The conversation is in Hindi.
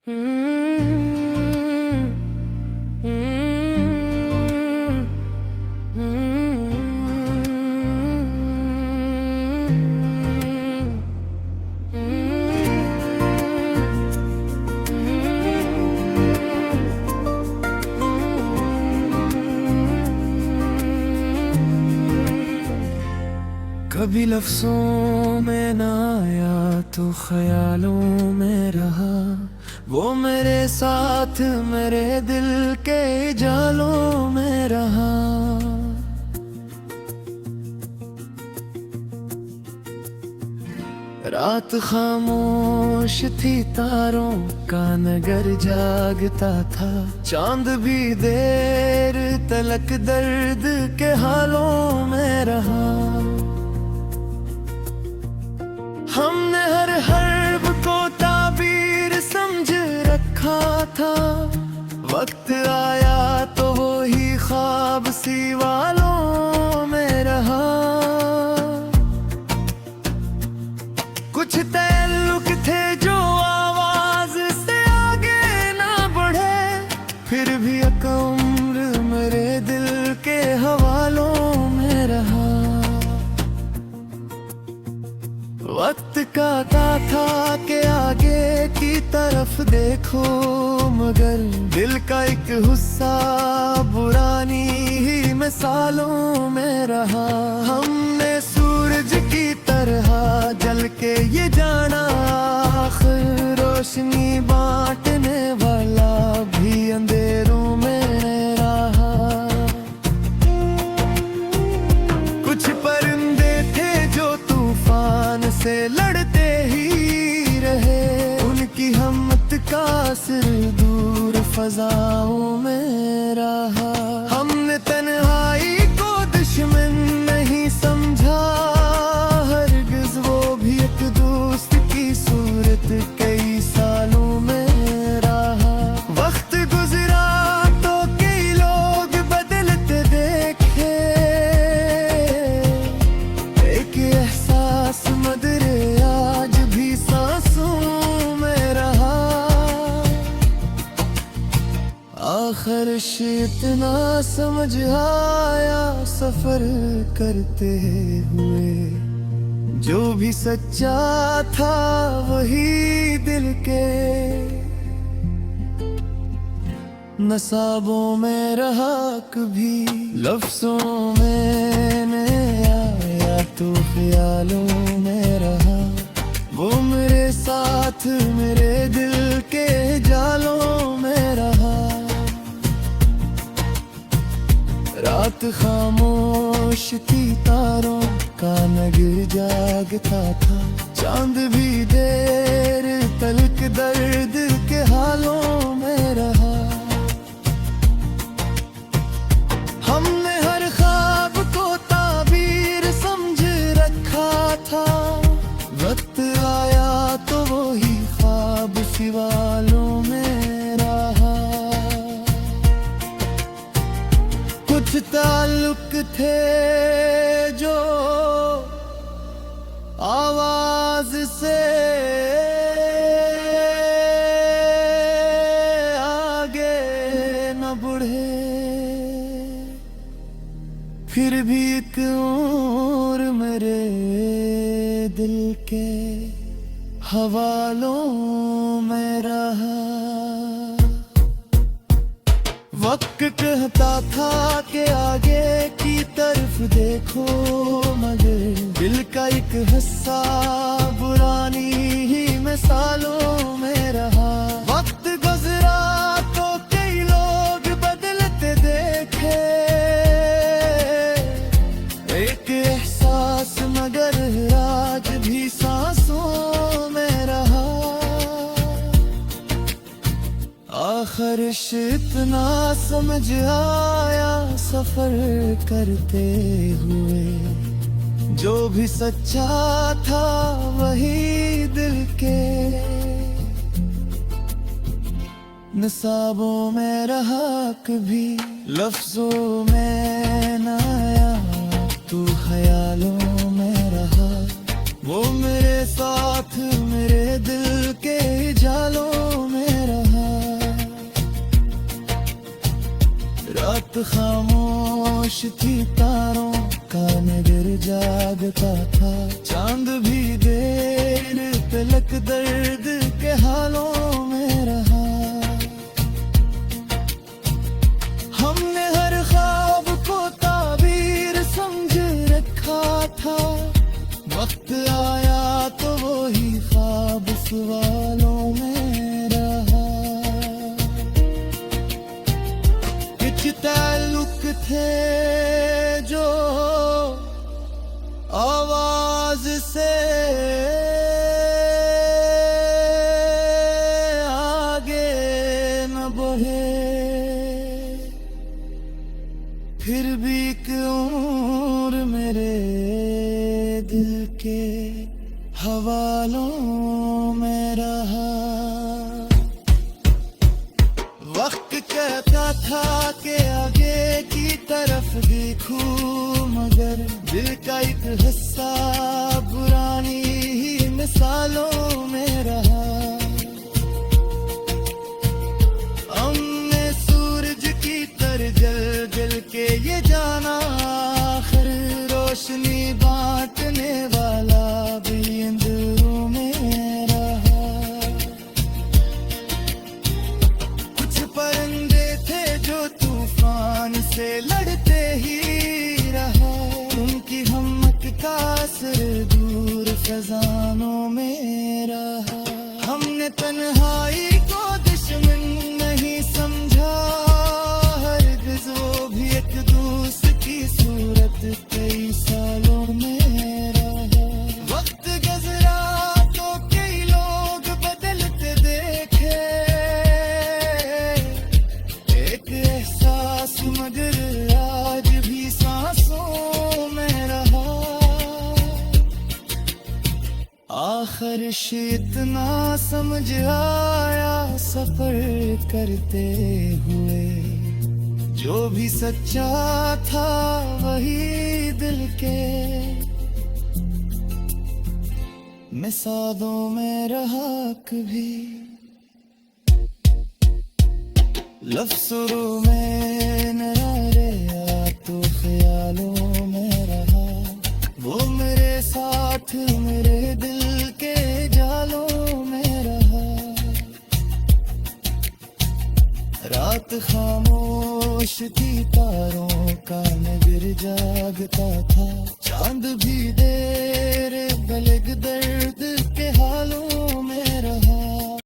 कभी लफ्ज़ों में ना आया तो ख्यालों में रहा, वो मेरे साथ मेरे दिल के जालों में रहा। रात खामोश थी, तारों का नगर जागता था, चांद भी देर तलक दर्द के हालों में रहा। हमने हर हर्फ को ताबीर समझ रखा था, वक्त आया तो वो ही ख्वाब सी वालों में रहा। कुछ ताल्लुक थे जो आवाज से आगे ना बढ़े, फिर भी एक उम्र मेरे दिल के हवालों में रहा। वक्त कहता था कि आगे की तरफ देखो, मगर दिल का एक हिस्सा पुरानी ही मिसालों में रहा। हमने सूरज की तरह जल के ये जाना, आखिर रोशनी बांटने वाला भी अंधेरों में रहा। कुछ परिंदे थे जो तूफान से लड़ते ही रहे, उनकी हिम्मत का सिर दूर फजाओं में रहा। हमने तन्हाई को दुश्मन नहीं समझा, हरगिज़ वो भी एक दोस्त की सूरत कई सालों में रहा। वक्त गुजरा तो कई लोग बदलते देखे, एक एहसास मदरे आज भी सांसों में रहा। आखिर इतना समझ आया सफर करते हुए, जो भी सच्चा था वही दिल के नसाबों में रहा। कभी लफ्ज़ों में न आया तो ख्यालों में रहा, वो मेरे साथ मेरे दिल के जालों में रहा। रात खामोश थी, तारों का नगर जागता था, चांद भी देर तलक दर्द के हालों में रहा। हमने हर ख्वाब को ताबीर समझ रखा था, वक्त आया तो वो ही ख्वाब सी वालों में रहा। कुछ ताल्लुक थे जो आवाज से आगे न बढ़े, फिर भी एक और मेरे दिल के हवालों में रहा। वक्त कहता था कि आगे की तरफ देखो, मगर दिल का एक हिस्सा पुरानी ही मिसालों में रहा। वक्त गुजरा तो कई लोग बदलते देखे, एक एहसास मगर आज भी सांसों में रहा। आखिर इतना समझ आया सफर करते हुए, जो भी सच्चा था वही दिल के नसाबों में रहा। कभी लफ्ज़ों में न आया तो ख्यालों में रहा, वो मेरे साथ मेरे दिल के जालों में रहा। रात खामोश थी, तारों का नगर जागता था। चांद भी देर तलक दर्द के हालों में रहा। हमने हर ख्वाब को ताबीर समझ रखा था। वक्त आया तो वही ख्वाब सवालों में रहा। कुछ ताल्लुक थे जो आवाज से आगे न बढ़े, फिर भी एक उम्र मेरे दिल के हवालों में रहा। वक्त कहता था कि आगे की तरफ देखूं, मगर दिल का एक हिस्सा पुरानी ही मिसालों में रहा। हमने सूरज की तरह जल जल के ये जाना, आखिर रोशनी बांटने वाला भी अंधेरों में रहा। कुछ परिंदे थे जो तूफान से लड़ते ही रहा। उनकी हिम्मत का असर दूर खजानों में रहा। हमने तन्हाई को दुश्मन नहीं समझा, हरगिज़ वो भी एक दोस्त की सूरत कई सालों में रहा। वक्त गुज़रा तो कई लोग बदलते देखे, एक एहसास मगर आज भी सांसों में रहा। आखिर इतना समझ आया सफर करते हुए, जो भी सच्चा था वही दिल के मिसालों में रहा। कभी लफ्ज़ों में न रहा तो ख्यालों में रहा। वो मेरे साथ मेरे दिल के जालों में रहा। रात खामोश थी, तारों का नगर जागता था। चांद भी देर बलग दर्द के हालों में रहा।